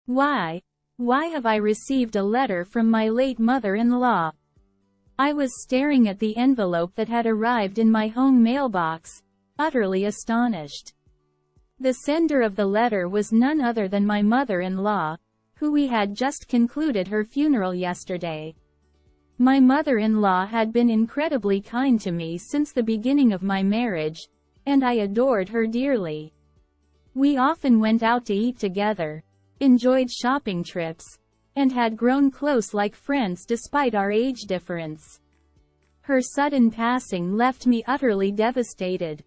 Why? Why have I received a letter from my late mother-in-law? I was staring at the envelope that had arrived in my home mailbox, utterly astonished. The sender of the letter was none other than my mother-in-law, who we had just concluded her funeral yesterday. My mother-in-law had been incredibly kind to me since the beginning of my marriage, and I adored her dearly. We often went out to eat together, enjoyed shopping trips, and had grown close like friends despite our age difference. Her sudden passing left me utterly devastated.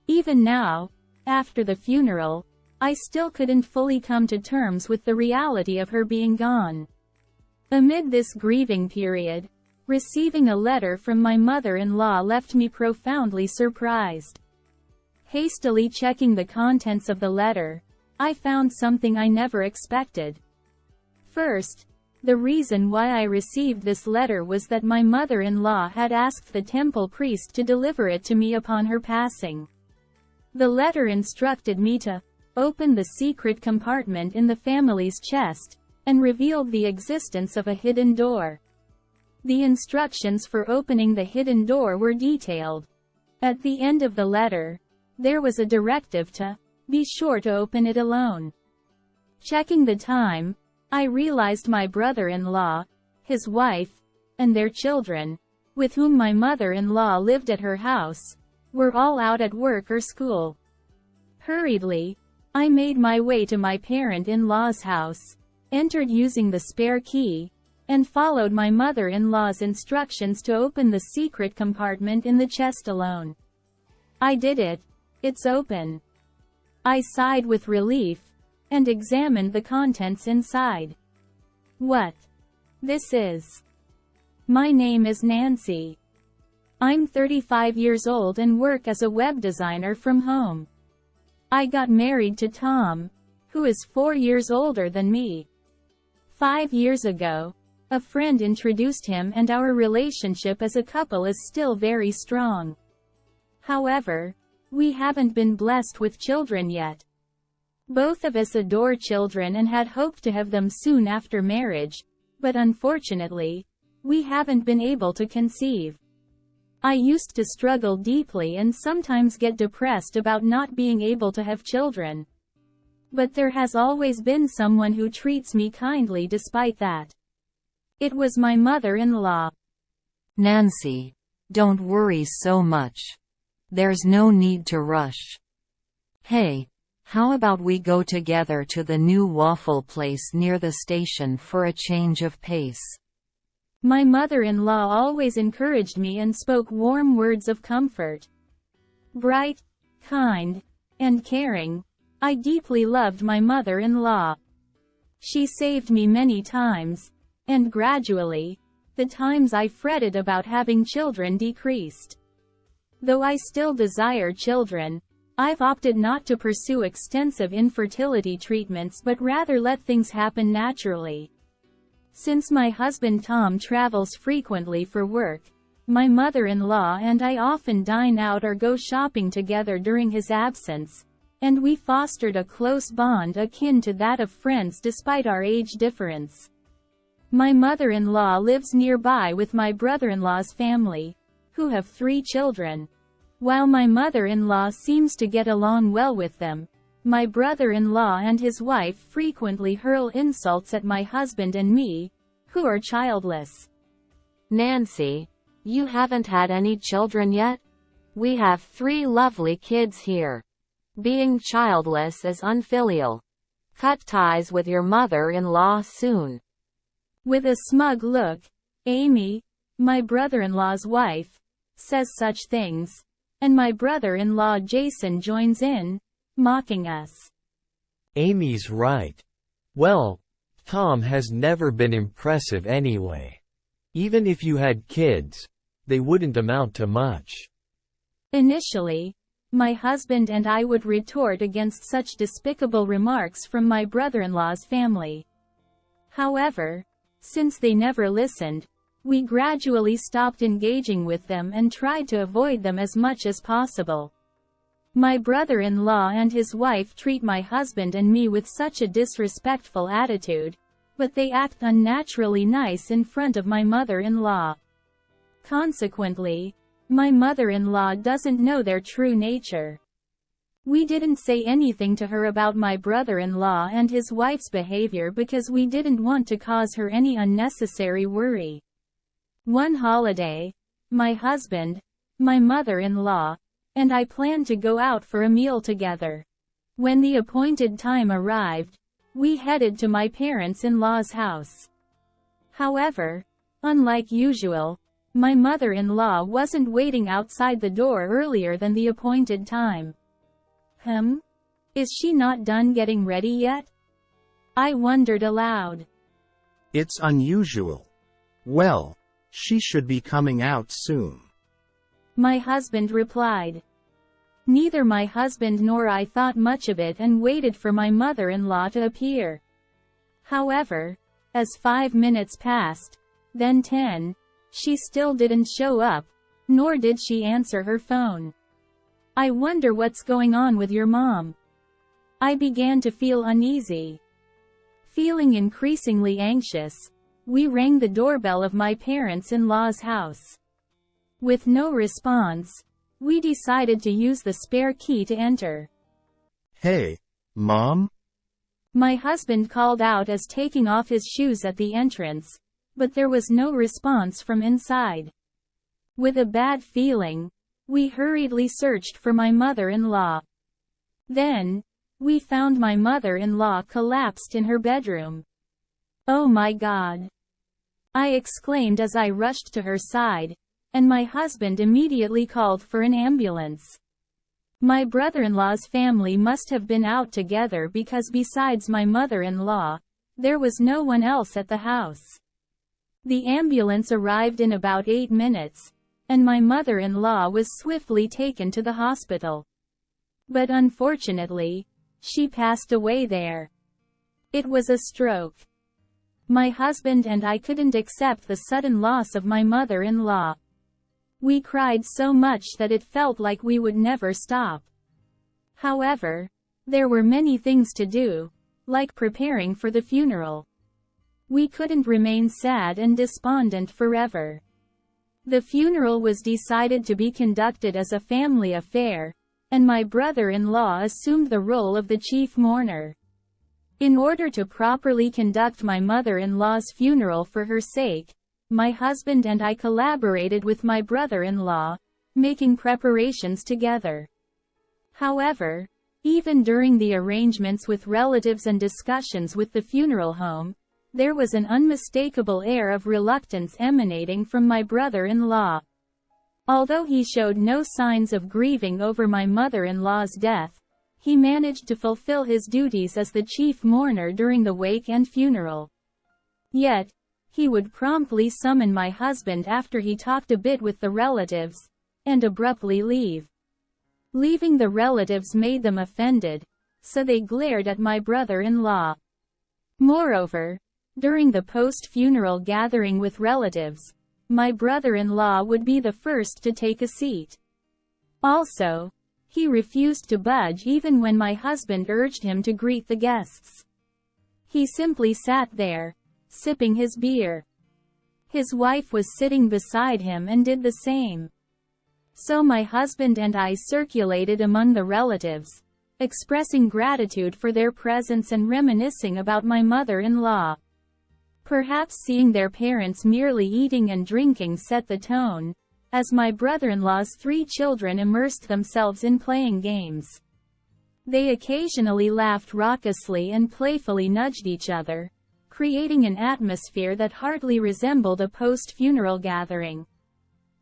Even now, after the funeral, I still couldn't fully come to terms with the reality of her being gone. Amid this grieving period, receiving a letter from my mother-in-law left me profoundly surprised. Hastily checking the contents of the letter, I found something I never expected. First, the reason why I received this letter was that my mother-in-law had asked the temple priest to deliver it to me upon her passing. The letter instructed me to open the secret compartment in the family's chest, and revealed the existence of a hidden door. The instructions for opening the hidden door were detailed. At the end of the letter, there was a directive to be sure to open it alone. Checking the time, I realized my brother-in-law, his wife, and their children, with whom my mother-in-law lived at her house, were all out at work or school. Hurriedly, I made my way to my parent-in-law's house, entered using the spare key, and followed my mother-in-law's instructions to open the secret compartment in the chest alone. I did it. It's open. I sighed with relief, and examined the contents inside. What? This is. My name is Nancy. I'm 35 years old and work as a web designer from home. I got married to Tom, who is 4 years older than me. 5 years ago, a friend introduced him and our relationship as a couple is still very strong. However, we haven't been blessed with children yet. Both of us adore children and had hoped to have them soon after marriage, but unfortunately, we haven't been able to conceive. I used to struggle deeply and sometimes get depressed about not being able to have children. But there has always been someone who treats me kindly despite that. It was my mother-in-law. Nancy, don't worry so much. There's no need to rush. Hey, how about we go together to the new waffle place near the station for a change of pace? My mother-in-law always encouraged me and spoke warm words of comfort. Bright, kind, and caring, I deeply loved my mother-in-law. She saved me many times, and gradually, the times I fretted about having children decreased. Though I still desire children, I've opted not to pursue extensive infertility treatments but rather let things happen naturally. Since my husband Tom travels frequently for work, my mother-in-law and I often dine out or go shopping together during his absence, and we fostered a close bond akin to that of friends despite our age difference. My mother-in-law lives nearby with my brother-in-law's family, who have 3 children. While my mother-in-law seems to get along well with them, my brother-in-law and his wife frequently hurl insults at my husband and me, who are childless. Nancy, you haven't had any children yet? We have 3 lovely kids here. Being childless is unfilial. Cut ties with your mother-in-law soon. With a smug look, Amy, my brother-in-law's wife, says such things, and my brother-in-law Jason joins in, mocking us. Amy's right. Well, Tom has never been impressive anyway. Even if you had kids, they wouldn't amount to much. Initially, my husband and I would retort against such despicable remarks from my brother-in-law's family. However, since they never listened, we gradually stopped engaging with them and tried to avoid them as much as possible. My brother-in-law and his wife treat my husband and me with such a disrespectful attitude, but they act unnaturally nice in front of my mother-in-law. Consequently, my mother-in-law doesn't know their true nature. We didn't say anything to her about my brother-in-law and his wife's behavior because we didn't want to cause her any unnecessary worry. One holiday, my husband, my mother-in-law, and I planned to go out for a meal together. When the appointed time arrived, we headed to my parents-in-law's house. However, unlike usual, my mother-in-law wasn't waiting outside the door earlier than the appointed time. Is she not done getting ready yet? I wondered aloud. It's unusual. Well, she should be coming out soon. My husband replied. Neither my husband nor I thought much of it and waited for my mother-in-law to appear. However, as 5 minutes passed, then 10, she still didn't show up, nor did she answer her phone. I wonder what's going on with your mom. I began to feel uneasy. Feeling increasingly anxious, we rang the doorbell of my parents-in-law's house. With no response, we decided to use the spare key to enter. Hey, Mom? My husband called out as taking off his shoes at the entrance, but there was no response from inside. With a bad feeling, we hurriedly searched for my mother-in-law. Then, we found my mother-in-law collapsed in her bedroom. Oh my God! I exclaimed as I rushed to her side, and my husband immediately called for an ambulance. My brother-in-law's family must have been out together because besides my mother-in-law, there was no one else at the house. The ambulance arrived in about 8 minutes, and my mother-in-law was swiftly taken to the hospital. But unfortunately, she passed away there. It was a stroke. My husband and I couldn't accept the sudden loss of my mother-in-law. We cried so much that it felt like we would never stop. However, there were many things to do, like preparing for the funeral. We couldn't remain sad and despondent forever. The funeral was decided to be conducted as a family affair, and my brother-in-law assumed the role of the chief mourner. In order to properly conduct my mother-in-law's funeral for her sake, my husband and I collaborated with my brother-in-law, making preparations together. However, even during the arrangements with relatives and discussions with the funeral home, there was an unmistakable air of reluctance emanating from my brother-in-law. Although he showed no signs of grieving over my mother-in-law's death, he managed to fulfill his duties as the chief mourner during the wake and funeral. Yet, he would promptly summon my husband after he talked a bit with the relatives, and abruptly leave. Leaving the relatives made them offended, so they glared at my brother-in-law. Moreover, during the post-funeral gathering with relatives, my brother-in-law would be the first to take a seat. Also, he refused to budge even when my husband urged him to greet the guests. He simply sat there, sipping his beer. His wife was sitting beside him and did the same. So my husband and I circulated among the relatives, expressing gratitude for their presence and reminiscing about my mother-in-law. Perhaps seeing their parents merely eating and drinking set the tone, as my brother-in-law's 3 children immersed themselves in playing games. They occasionally laughed raucously and playfully nudged each other, creating an atmosphere that hardly resembled a post-funeral gathering.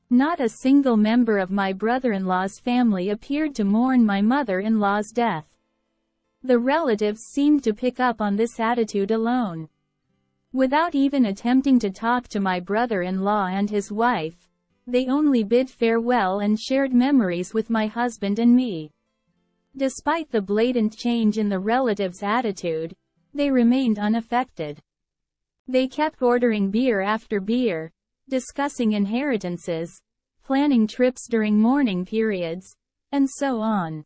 Not a single member of my brother-in-law's family appeared to mourn my mother-in-law's death. The relatives seemed to pick up on this attitude alone. Without even attempting to talk to my brother-in-law and his wife, they only bid farewell and shared memories with my husband and me. Despite the blatant change in the relatives' attitude, they remained unaffected. They kept ordering beer after beer, discussing inheritances, planning trips during mourning periods, and so on.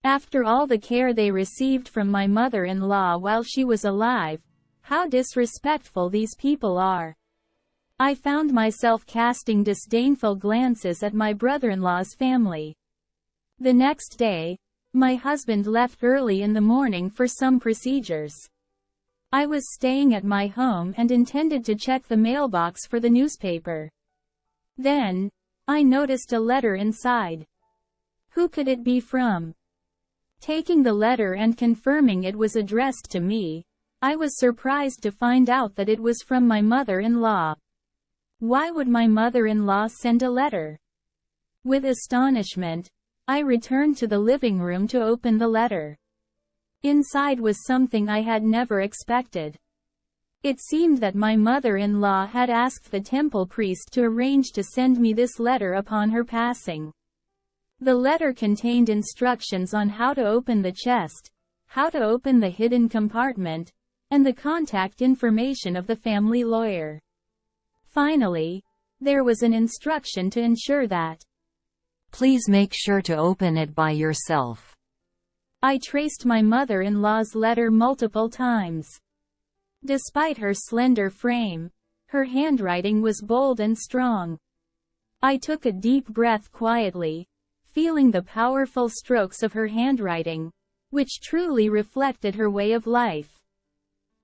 After all the care they received from my mother-in-law while she was alive, how disrespectful these people are. I found myself casting disdainful glances at my brother-in-law's family. The next day, my husband left early in the morning for some procedures. I was staying at my home and intended to check the mailbox for the newspaper. Then, I noticed a letter inside. Who could it be from? Taking the letter and confirming it was addressed to me, I was surprised to find out that it was from my mother-in-law. Why would my mother-in-law send a letter? With astonishment, I returned to the living room to open the letter. Inside was something I had never expected. It seemed that my mother-in-law had asked the temple priest to arrange to send me this letter upon her passing. The letter contained instructions on how to open the chest, how to open the hidden compartment, and the contact information of the family lawyer. Finally, there was an instruction to ensure that Please make sure to open it by yourself. I traced my mother-in-law's letter multiple times. Despite her slender frame, her handwriting was bold and strong. I took a deep breath quietly, feeling the powerful strokes of her handwriting, which truly reflected her way of life.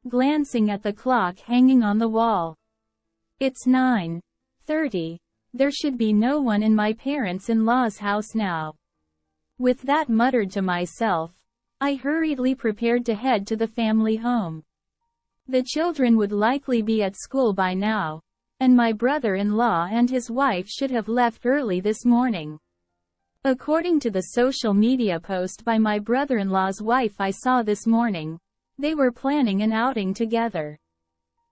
Glancing at the clock hanging on the wall. It's 9:30. There should be no one in my parents-in-law's house now. With that muttered to myself, I hurriedly prepared to head to the family home. The children would likely be at school by now, and my brother-in-law and his wife should have left early this morning. According to the social media post by my brother-in-law's wife I saw this morning, they were planning an outing together.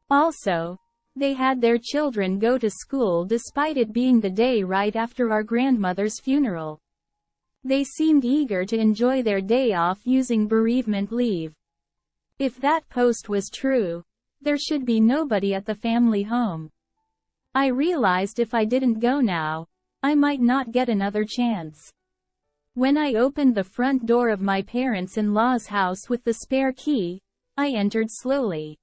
Also, they had their children go to school despite it being the day right after our grandmother's funeral. They seemed eager to enjoy their day off using bereavement leave. If that post was true, there should be nobody at the family home. I realized if I didn't go now, I might not get another chance. When I opened the front door of my parents-in-law's house with the spare key, I entered slowly.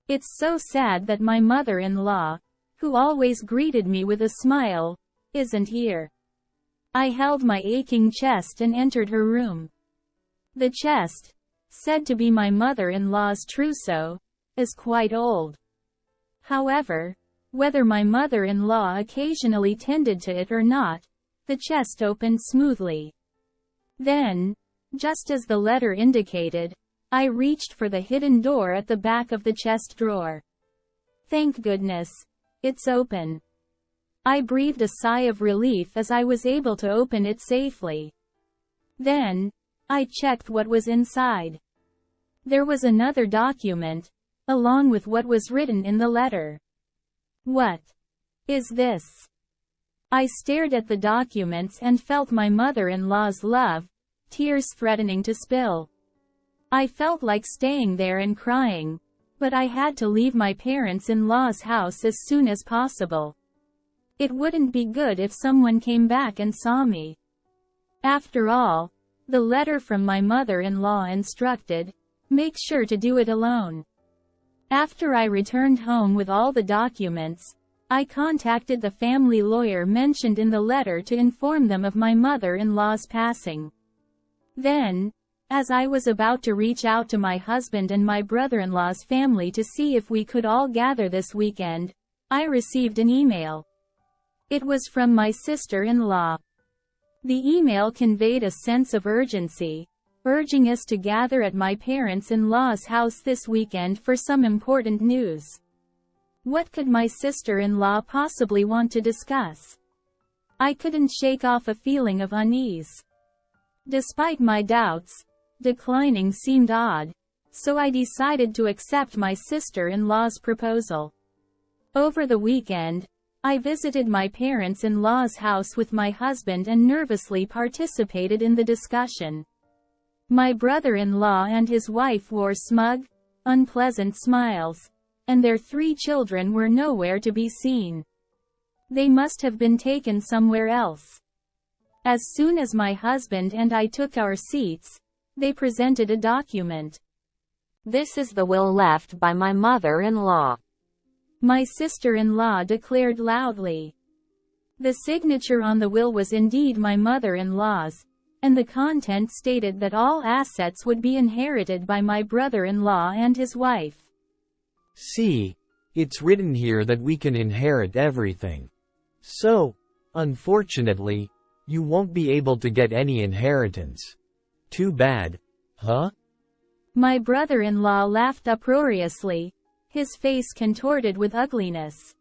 It's so sad that my mother-in-law, who always greeted me with a smile, isn't here. I held my aching chest and entered her room. The chest, said to be my mother-in-law's trousseau, is quite old. However, whether my mother-in-law occasionally tended to it or not, the chest opened smoothly. Then, just as the letter indicated, I reached for the hidden door at the back of the chest drawer. Thank goodness, it's open. I breathed a sigh of relief as I was able to open it safely. Then, I checked what was inside. There was another document, along with what was written in the letter. What is this? I stared at the documents and felt my mother-in-law's love, tears threatening to spill. I felt like staying there and crying, but I had to leave my parents-in-law's house as soon as possible. It wouldn't be good if someone came back and saw me. After all, the letter from my mother-in-law instructed, make sure to do it alone. After I returned home with all the documents, I contacted the family lawyer mentioned in the letter to inform them of my mother-in-law's passing. Then, as I was about to reach out to my husband and my brother-in-law's family to see if we could all gather this weekend, I received an email. It was from my sister-in-law. The email conveyed a sense of urgency, urging us to gather at my parents-in-law's house this weekend for some important news. What could my sister-in-law possibly want to discuss? I couldn't shake off a feeling of unease. Despite my doubts, declining seemed odd, so I decided to accept my sister-in-law's proposal. Over the weekend, I visited my parents-in-law's house with my husband and nervously participated in the discussion. My brother-in-law and his wife wore smug, unpleasant smiles, and their 3 children were nowhere to be seen. They must have been taken somewhere else. As soon as my husband and I took our seats, they presented a document. This is the will left by my mother-in-law. My sister-in-law declared loudly. The signature on the will was indeed my mother-in-law's, and the content stated that all assets would be inherited by my brother-in-law and his wife. See, it's written here that we can inherit everything. So, unfortunately, you won't be able to get any inheritance. Too bad, huh? My brother-in-law laughed uproariously, his face contorted with ugliness.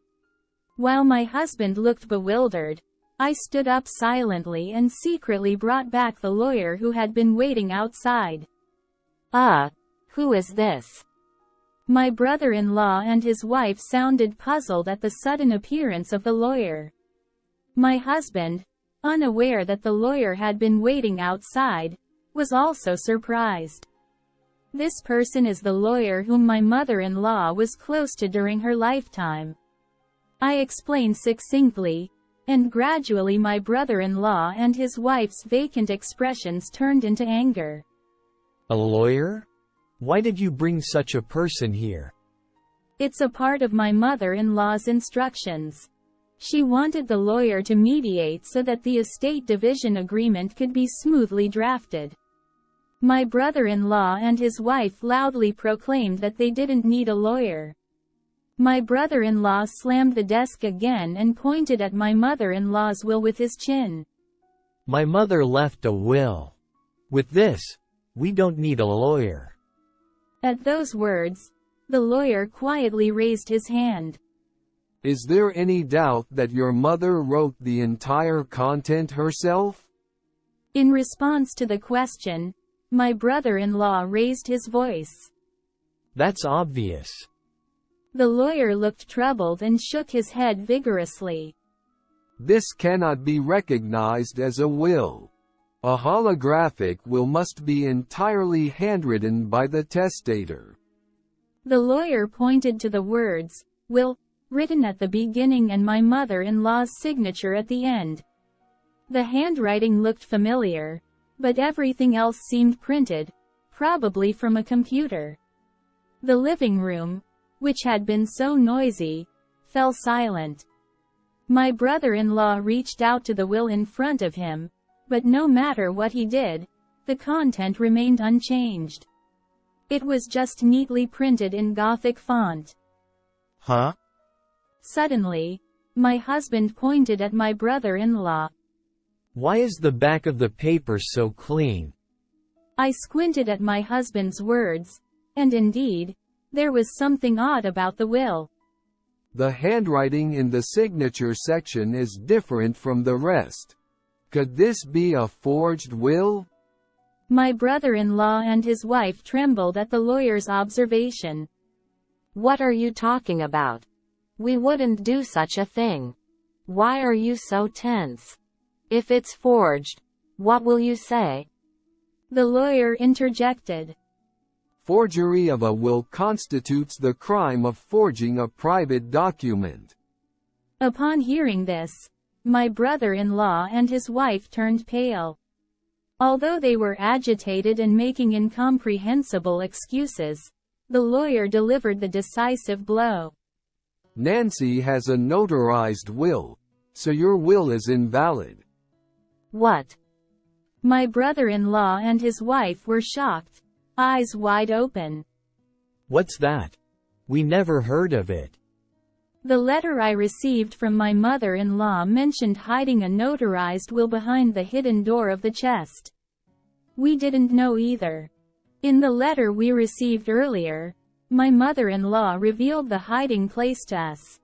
While my husband looked bewildered, I stood up silently and secretly brought back the lawyer who had been waiting outside. Who is this? My brother-in-law and his wife sounded puzzled at the sudden appearance of the lawyer. My husband, unaware that the lawyer had been waiting outside, was also surprised. This person is the lawyer whom my mother-in-law was close to during her lifetime. I explained succinctly, and gradually my brother-in-law and his wife's vacant expressions turned into anger. A lawyer? Why did you bring such a person here? It's a part of my mother-in-law's instructions. She wanted the lawyer to mediate so that the estate division agreement could be smoothly drafted. My brother-in-law and his wife loudly proclaimed that they didn't need a lawyer. My brother-in-law slammed the desk again and pointed at my mother-in-law's will with his chin. My mother left a will. With this, we don't need a lawyer. At those words, the lawyer quietly raised his hand. Is there any doubt that your mother wrote the entire content herself? In response to the question, my brother-in-law raised his voice. That's obvious. The lawyer looked troubled and shook his head vigorously. This cannot be recognized as a will. A holographic will must be entirely handwritten by the testator. The lawyer pointed to the words, will, written at the beginning and my mother-in-law's signature at the end. The handwriting looked familiar, but everything else seemed printed, probably from a computer. The living room, which had been so noisy, fell silent. My brother-in-law reached out to the will in front of him, but no matter what he did, the content remained unchanged. It was just neatly printed in Gothic font. Huh? Suddenly, my husband pointed at my brother-in-law. Why is the back of the paper so clean? I squinted at my husband's words, and indeed, there was something odd about the will. The handwriting in the signature section is different from the rest. Could this be a forged will? My brother-in-law and his wife trembled at the lawyer's observation. What are you talking about? We wouldn't do such a thing. Why are you so tense? If it's forged, what will you say? The lawyer interjected. Forgery of a will constitutes the crime of forging a private document. Upon hearing this, my brother-in-law and his wife turned pale. Although they were agitated and making incomprehensible excuses, the lawyer delivered the decisive blow. Nancy has a notarized will, so your will is invalid. What? My brother-in-law and his wife were shocked, eyes wide open. What's that? We never heard of it. The letter I received from my mother-in-law mentioned hiding a notarized will behind the hidden door of the chest. We didn't know either. In the letter we received earlier, my mother-in-law revealed the hiding place to us.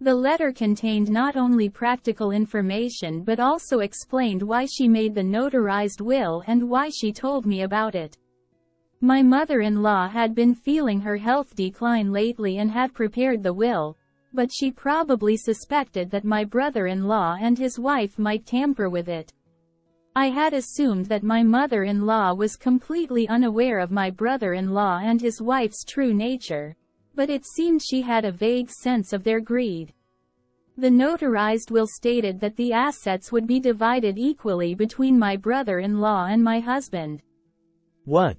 The letter contained not only practical information but also explained why she made the notarized will and why she told me about it. My mother-in-law had been feeling her health decline lately and had prepared the will, but she probably suspected that my brother-in-law and his wife might tamper with it. I had assumed that my mother-in-law was completely unaware of my brother-in-law and his wife's true nature, but it seemed she had a vague sense of their greed. The notarized will stated that the assets would be divided equally between my brother-in-law and my husband. What?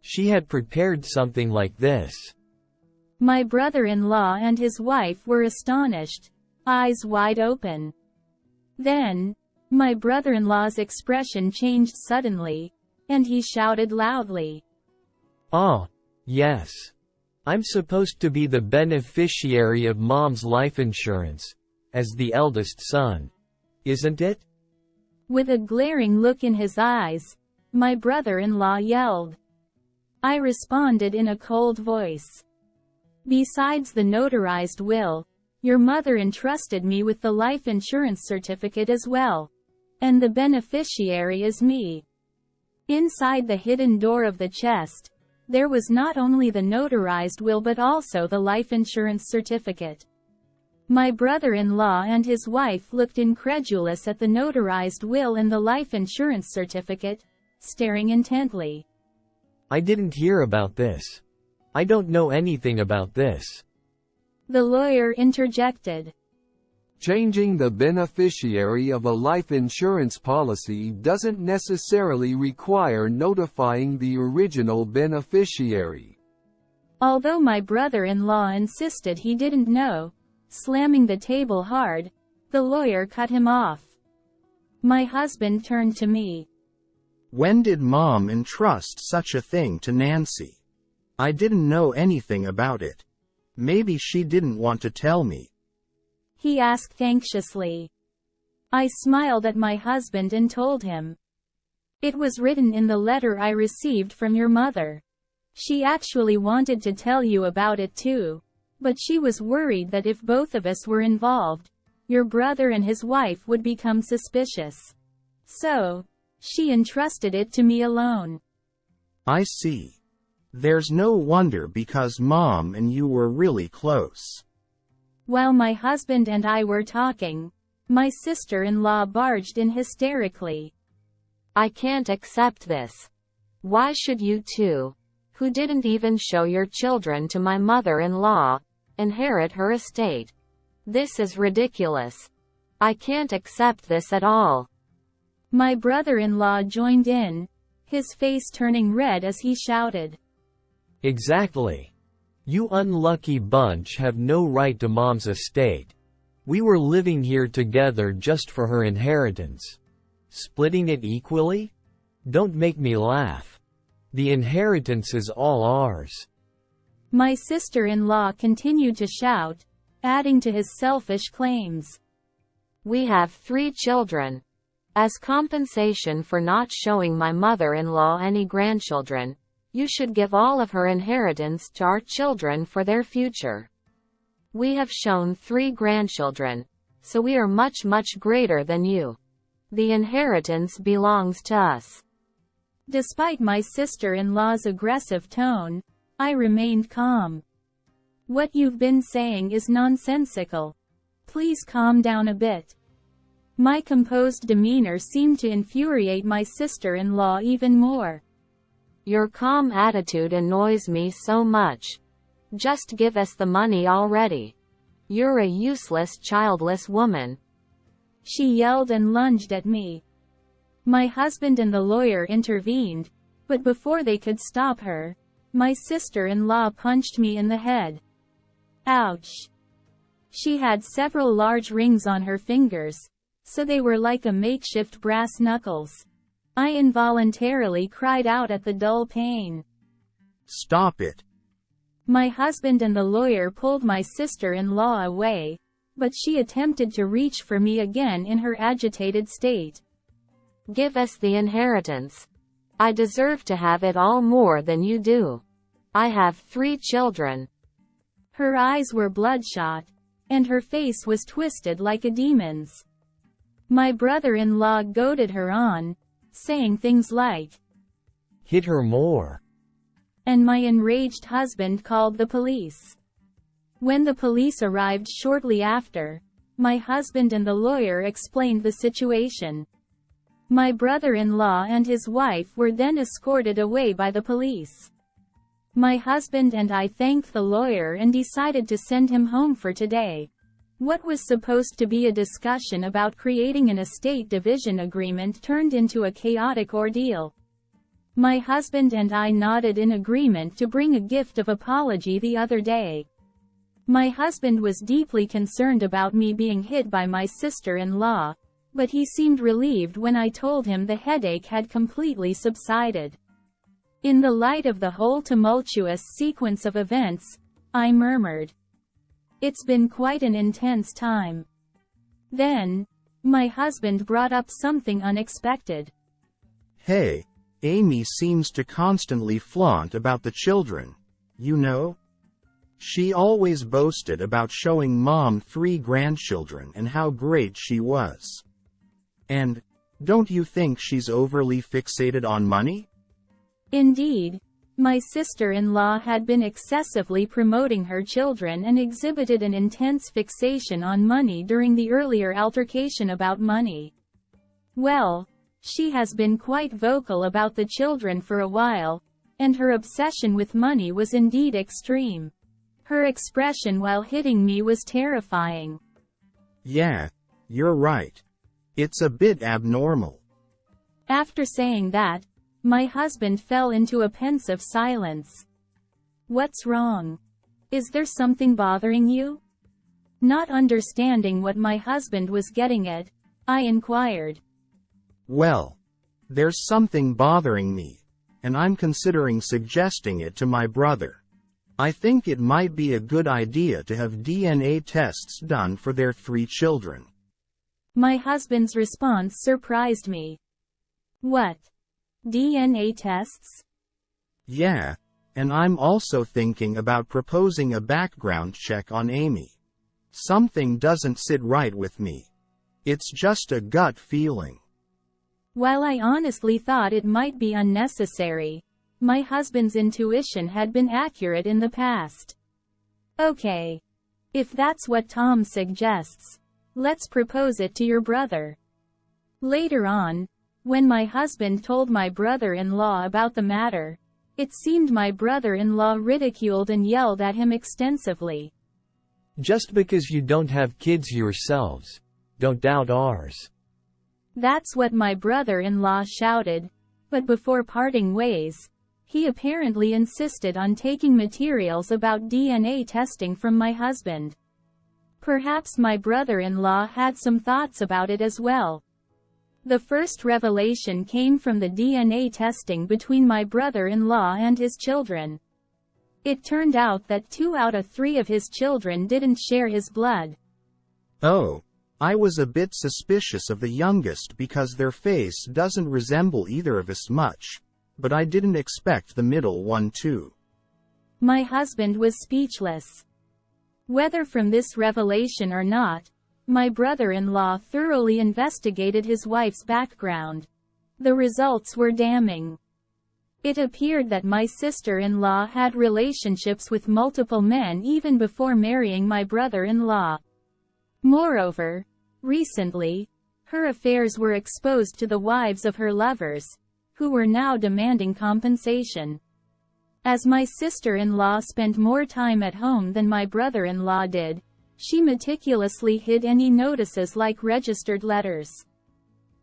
She had prepared something like this. My brother-in-law and his wife were astonished, eyes wide open. Then, my brother-in-law's expression changed suddenly, and he shouted loudly. "Oh, yes. I'm supposed to be the beneficiary of Mom's life insurance, as the eldest son. Isn't it?" With a glaring look in his eyes, my brother-in-law yelled. I responded in a cold voice. "Besides the notarized will, your mother entrusted me with the life insurance certificate as well. And the beneficiary is me." Inside the hidden door of the chest, there was not only the notarized will but also the life insurance certificate. My brother-in-law and his wife looked incredulous at the notarized will and the life insurance certificate, staring intently. "I didn't hear about this. I don't know anything about this." The lawyer interjected. Changing the beneficiary of a life insurance policy doesn't necessarily require notifying the original beneficiary. Although my brother-in-law insisted he didn't know, slamming the table hard, the lawyer cut him off. My husband turned to me. When did Mom entrust such a thing to Nancy? I didn't know anything about it. Maybe she didn't want to tell me. He asked anxiously. I smiled at my husband and told him. It was written in the letter I received from your mother. She actually wanted to tell you about it too, but she was worried that if both of us were involved, your brother and his wife would become suspicious. So, she entrusted it to me alone. I see. There's no wonder because Mom and you were really close. While my husband and I were talking, my sister-in-law barged in hysterically. I can't accept this. Why should you two, who didn't even show your children to my mother-in-law, inherit her estate? This is ridiculous. I can't accept this at all. My brother-in-law joined in, his face turning red as he shouted. Exactly. You unlucky bunch have no right to Mom's estate. We were living here together just for her inheritance. Splitting it equally? Don't make me laugh. The inheritance is all ours. My sister-in-law continued to shout, adding to his selfish claims. We have 3 children. As compensation for not showing my mother-in-law any grandchildren, you should give all of her inheritance to our children for their future. We have shown 3 grandchildren, so we are much greater than you. The inheritance belongs to us. Despite my sister-in-law's aggressive tone, I remained calm. What you've been saying is nonsensical. Please calm down a bit. My composed demeanor seemed to infuriate my sister-in-law even more. Your calm attitude annoys me so much. Just give us the money already. You're a useless, childless woman. She yelled and lunged at me. My husband and the lawyer intervened, but before they could stop her, my sister-in-law punched me in the head. Ouch. She had several large rings on her fingers, so they were like a makeshift brass knuckles. I involuntarily cried out at the dull pain. Stop it. My husband and the lawyer pulled my sister-in-law away, but she attempted to reach for me again in her agitated state. Give us the inheritance. I deserve to have it all more than you do. I have 3 children. Her eyes were bloodshot, and her face was twisted like a demon's. My brother-in-law goaded her on, saying things like, Hit her more. And my enraged husband called the police. When the police arrived shortly after, my husband and the lawyer explained the situation. My brother-in-law and his wife were then escorted away by the police. My husband and I thanked the lawyer and decided to send him home for today. What was supposed to be a discussion about creating an estate division agreement turned into a chaotic ordeal. My husband and I nodded in agreement to bring a gift of apology the other day. My husband was deeply concerned about me being hit by my sister-in-law, but he seemed relieved when I told him the headache had completely subsided. In the light of the whole tumultuous sequence of events, I murmured, "It's been quite an intense time." Then, my husband brought up something unexpected. Hey, Amy seems to constantly flaunt about the children, you know? She always boasted about showing Mom 3 grandchildren and how great she was. And, don't you think she's overly fixated on money? Indeed, my sister-in-law had been excessively promoting her children and exhibited an intense fixation on money during the earlier altercation about money. Well, she has been quite vocal about the children for a while, and her obsession with money was indeed extreme. Her expression while hitting me was terrifying. Yeah, you're right. It's a bit abnormal. After saying that, my husband fell into a pensive silence. What's wrong? Is there something bothering you? Not understanding what my husband was getting at, I inquired. Well, there's something bothering me, and I'm considering suggesting it to my brother. I think it might be a good idea to have DNA tests done for their 3 children. My husband's response surprised me. What? DNA tests? Yeah, and I'm also thinking about proposing a background check on Amy. Something doesn't sit right with me. It's just a gut feeling. While I honestly thought it might be unnecessary, my husband's intuition had been accurate in the past. Okay. If that's what Tom suggests, let's propose it to your brother. Later on, when my husband told my brother-in-law about the matter, it seemed my brother-in-law ridiculed and yelled at him extensively. Just because you don't have kids yourselves, don't doubt ours. That's what my brother-in-law shouted, but before parting ways, he apparently insisted on taking materials about DNA testing from my husband. Perhaps my brother-in-law had some thoughts about it as well. The first revelation came from the DNA testing between my brother-in-law and his children. It turned out that 2 out of 3 of his children didn't share his blood. Oh, I was a bit suspicious of the youngest because their face doesn't resemble either of us much, but I didn't expect the middle one to. My husband was speechless. Whether from this revelation or not, my brother-in-law thoroughly investigated his wife's background. The results were damning. It appeared that my sister-in-law had relationships with multiple men even before marrying my brother-in-law. Moreover, recently, her affairs were exposed to the wives of her lovers, who were now demanding compensation. As my sister-in-law spent more time at home than my brother-in-law did, she meticulously hid any notices like registered letters.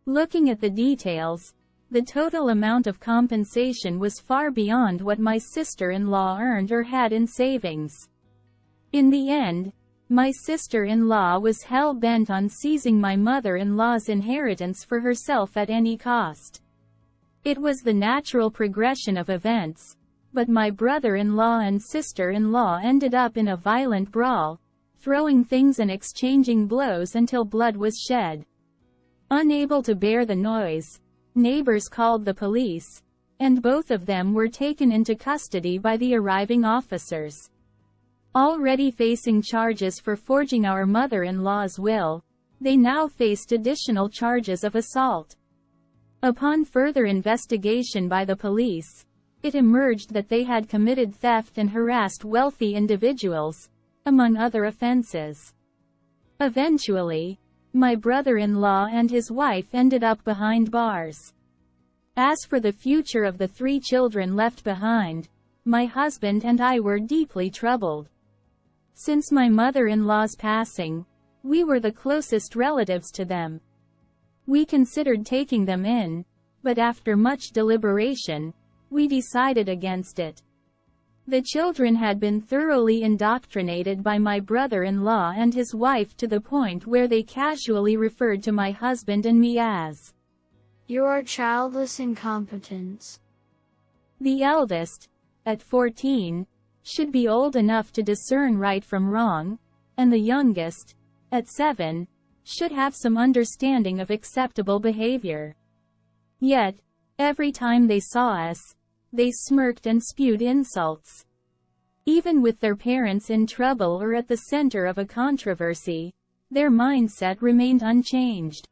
Looking at the details, the total amount of compensation was far beyond what my sister-in-law earned or had in savings. In the end, my sister-in-law was hell-bent on seizing my mother-in-law's inheritance for herself at any cost. It was the natural progression of events, but my brother-in-law and sister-in-law ended up in a violent brawl, throwing things and exchanging blows until blood was shed. Unable to bear the noise, neighbors called the police, and both of them were taken into custody by the arriving officers. Already facing charges for forging our mother-in-law's will, they now faced additional charges of assault. Upon further investigation by the police, it emerged that they had committed theft and harassed wealthy individuals, among other offenses. Eventually, my brother-in-law and his wife ended up behind bars. As for the future of the 3 children left behind, my husband and I were deeply troubled. Since my mother-in-law's passing, We were the closest relatives to them. We considered taking them in, but after much deliberation, we decided against it. The children had been thoroughly indoctrinated by my brother-in-law and his wife to the point where they casually referred to my husband and me as, "You are childless incompetents." The eldest, at 14, should be old enough to discern right from wrong, and the youngest, at 7, should have some understanding of acceptable behavior. Yet, every time they saw us, they smirked and spewed insults. Even with their parents in trouble or at the center of a controversy, their mindset remained unchanged.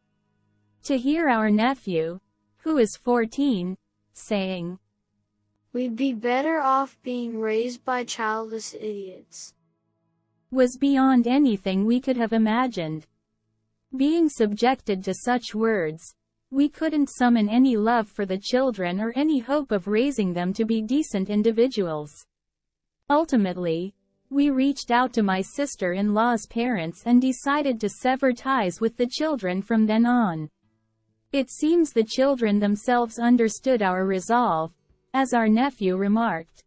To hear our nephew, who is 14, saying, "We'd be better off being raised by childless idiots," was beyond anything we could have imagined. Being subjected to such words, we couldn't summon any love for the children or any hope of raising them to be decent individuals. Ultimately, we reached out to my sister-in-law's parents and decided to sever ties with the children from then on. It seems the children themselves understood our resolve, as our nephew remarked,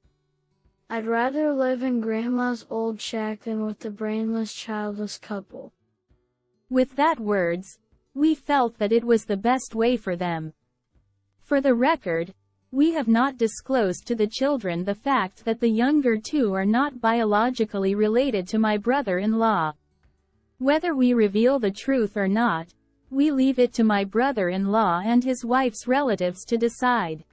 "I'd rather live in Grandma's old shack than with the brainless childless couple." With that words, we felt that it was the best way for them. For the record, we have not disclosed to the children the fact that the younger two are not biologically related to my brother-in-law. Whether we reveal the truth or not, we leave it to my brother-in-law and his wife's relatives to decide.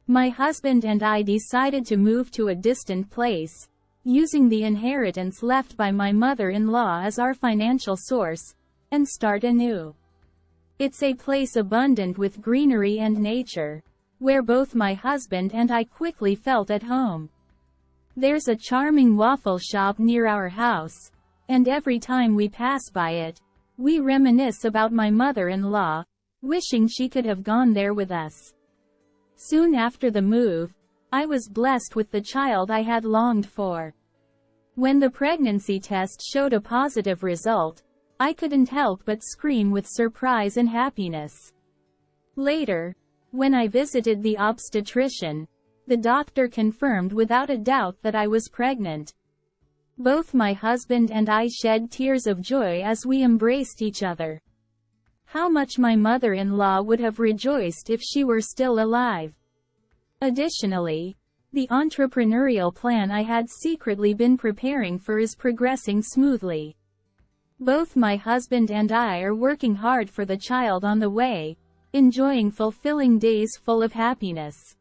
My husband and I decided to move to a distant place, using the inheritance left by my mother-in-law as our financial source, and start anew. It's a place abundant with greenery and nature, where both my husband and I quickly felt at home. There's a charming waffle shop near our house, and every time we pass by it, we reminisce about my mother-in-law, wishing she could have gone there with us. Soon after the move, I was blessed with the child I had longed for. When the pregnancy test showed a positive result, I couldn't help but scream with surprise and happiness. Later, when I visited the obstetrician, the doctor confirmed without a doubt that I was pregnant. Both my husband and I shed tears of joy as we embraced each other. How much my mother-in-law would have rejoiced if she were still alive. Additionally, the entrepreneurial plan I had secretly been preparing for is progressing smoothly. Both my husband and I are working hard for the child on the way, enjoying fulfilling days full of happiness.